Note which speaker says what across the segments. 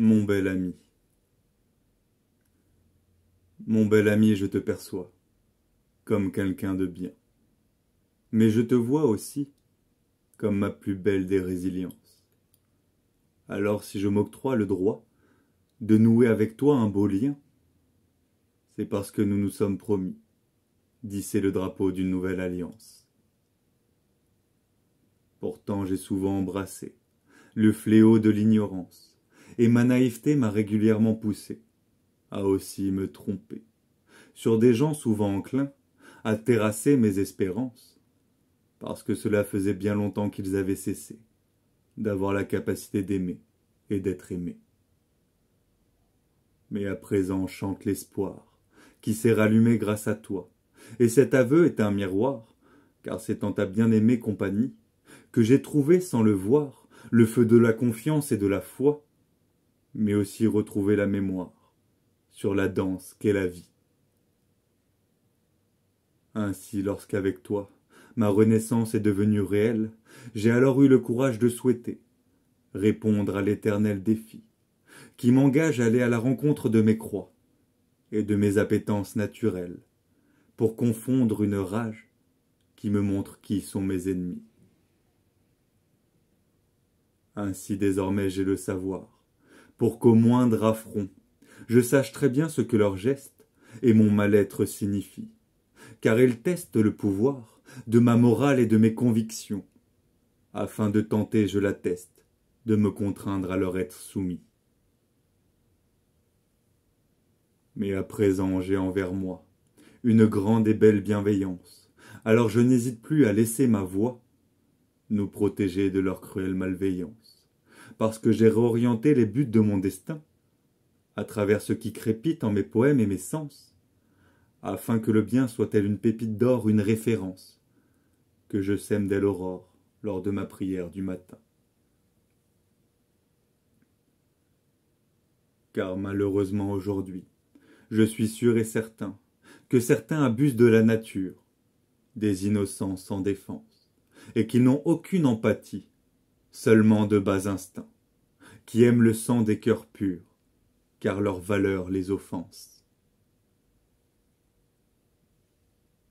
Speaker 1: Mon bel ami. Mon bel ami, je te perçois comme quelqu'un de bien. Mais je te vois aussi comme ma plus belle des résiliences. Alors si je m'octroie le droit de nouer avec toi un beau lien, c'est parce que nous nous sommes promis d'hisser le drapeau d'une nouvelle alliance. Pourtant j'ai souvent embrassé le fléau de l'ignorance, et ma naïveté m'a régulièrement poussé à aussi me tromper sur des gens souvent enclins à terrasser mes espérances, parce que cela faisait bien longtemps qu'ils avaient cessé d'avoir la capacité d'aimer et d'être aimés. Mais à présent chante l'espoir qui s'est rallumé grâce à toi, et cet aveu est un miroir, car c'est en ta bien-aimée compagnie que j'ai trouvé sans le voir le feu de la confiance et de la foi, mais aussi retrouvé la mémoire sur la danse qu'est la vie. Ainsi, lorsqu'avec toi, ma renaissance est devenue réelle, j'ai alors eu le courage de souhaiter répondre à l'éternel défi, qui m'engage à aller à la rencontre de mes croix et de mes appétences naturelles, pour confondre une rage qui me montre qui sont mes ennemis. Ainsi désormais j'ai le savoir, pour qu'au moindre affront, je sache très bien ce que leurs gestes et mon mal-être signifient, car ils testent le pouvoir de ma morale et de mes convictions, afin de tenter, je l'atteste, de me contraindre à leur être soumis. Mais à présent j'ai envers moi une grande et belle bienveillance, alors je n'hésite plus à laisser ma voix nous protéger de leur cruelle malveillance, parce que j'ai réorienté les buts de mon destin à travers ce qui crépite en mes poèmes et mes sens, afin que le bien soit tel une pépite d'or, une référence, que je sème dès l'aurore lors de ma prière du matin. Car malheureusement aujourd'hui, je suis sûr et certain que certains abusent de la nature, des innocents sans défense, et qui n'ont aucune empathie, seulement de bas instincts, qui aiment le sang des cœurs purs, car leur valeur les offense.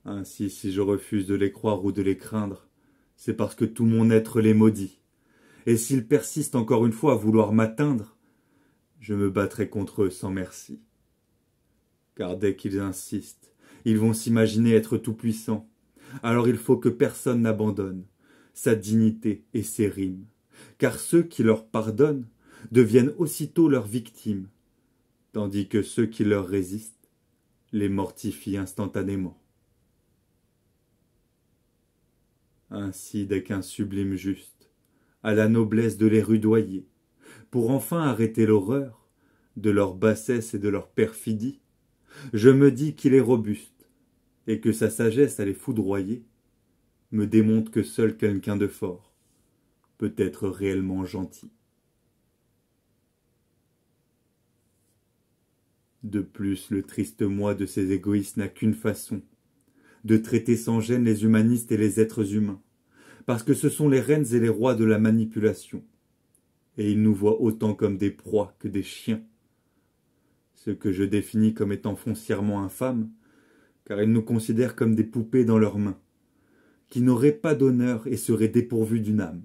Speaker 1: Ainsi, si je refuse de les croire ou de les craindre, c'est parce que tout mon être les maudit, et s'ils persistent encore une fois à vouloir m'atteindre, je me battrai contre eux sans merci. Car dès qu'ils insistent, ils vont s'imaginer être tout-puissants, alors il faut que personne n'abandonne sa dignité et ses rimes, car ceux qui leur pardonnent deviennent aussitôt leurs victimes, tandis que ceux qui leur résistent les mortifient instantanément. Ainsi, dès qu'un sublime juste a la noblesse de les rudoyer, pour enfin arrêter l'horreur de leur bassesse et de leur perfidie, je me dis qu'il est robuste, et que sa sagesse à les foudroyer me démontre que seul quelqu'un de fort peut être réellement gentil. De plus, le triste moi de ces égoïstes n'a qu'une façon, de traiter sans gêne les humanistes et les êtres humains, parce que ce sont les reines et les rois de la manipulation, et ils nous voient autant comme des proies que des chiens, ce que je définis comme étant foncièrement infâme, car ils nous considèrent comme des poupées dans leurs mains, qui n'auraient pas d'honneur et seraient dépourvues d'une âme.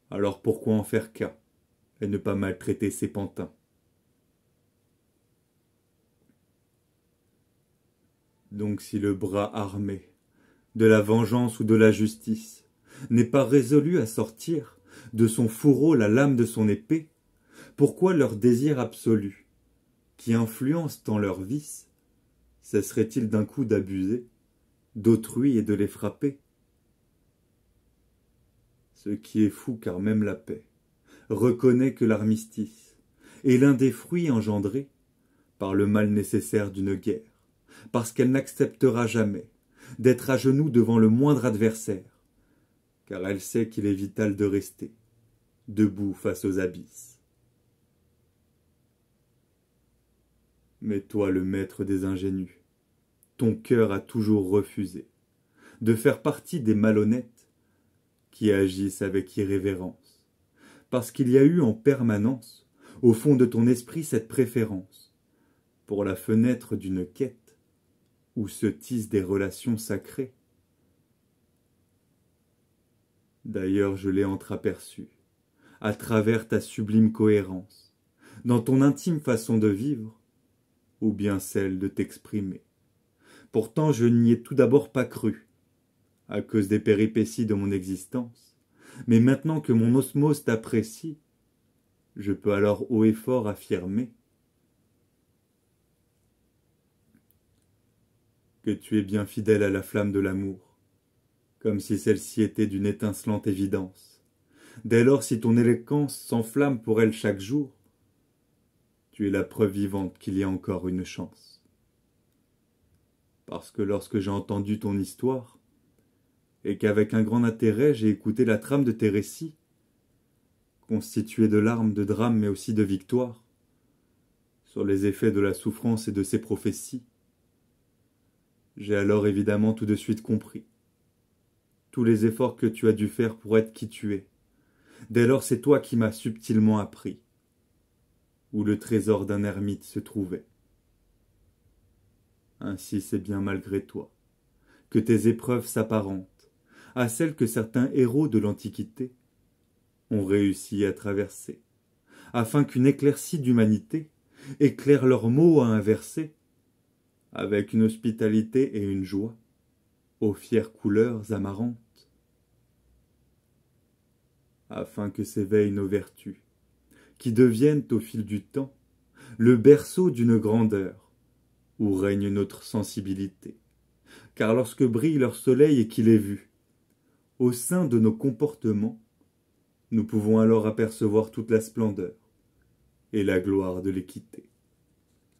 Speaker 1: Alors pourquoi en faire cas, et ne pas maltraiter ces pantins? Donc si le bras armé de la vengeance ou de la justice n'est pas résolu à sortir de son fourreau la lame de son épée, pourquoi leur désir absolu, qui influence tant leurs vices, cesserait-il d'un coup d'abuser d'autrui et de les frapper? Ce qui est fou, car même la paix reconnaît que l'armistice est l'un des fruits engendrés par le mal nécessaire d'une guerre, parce qu'elle n'acceptera jamais d'être à genoux devant le moindre adversaire, car elle sait qu'il est vital de rester debout face aux abysses. Mais toi, le maître des ingénus, ton cœur a toujours refusé de faire partie des malhonnêtes qui agissent avec irrévérence, parce qu'il y a eu en permanence au fond de ton esprit cette préférence pour la fenêtre d'une quête où se tissent des relations sacrées. D'ailleurs, je l'ai entreaperçu, à travers ta sublime cohérence, dans ton intime façon de vivre, ou bien celle de t'exprimer. Pourtant, je n'y ai tout d'abord pas cru, à cause des péripéties de mon existence, mais maintenant que mon osmose t'apprécie, je peux alors haut et fort affirmer que tu es bien fidèle à la flamme de l'amour, comme si celle-ci était d'une étincelante évidence. Dès lors, si ton élégance s'enflamme pour elle chaque jour, tu es la preuve vivante qu'il y a encore une chance. Parce que lorsque j'ai entendu ton histoire, et qu'avec un grand intérêt j'ai écouté la trame de tes récits, constituée de larmes, de drames, mais aussi de victoires, sur les effets de la souffrance et de ses prophéties, j'ai alors évidemment tout de suite compris tous les efforts que tu as dû faire pour être qui tu es. Dès lors, c'est toi qui m'as subtilement appris où le trésor d'un ermite se trouvait. Ainsi, c'est bien malgré toi que tes épreuves s'apparentent à celles que certains héros de l'Antiquité ont réussi à traverser, afin qu'une éclaircie d'humanité éclaire leurs mots à inverser, avec une hospitalité et une joie, aux fières couleurs amarantes, afin que s'éveillent nos vertus, qui deviennent au fil du temps le berceau d'une grandeur, où règne notre sensibilité. Car lorsque brille leur soleil et qu'il est vu, au sein de nos comportements, nous pouvons alors apercevoir toute la splendeur et la gloire de l'équité.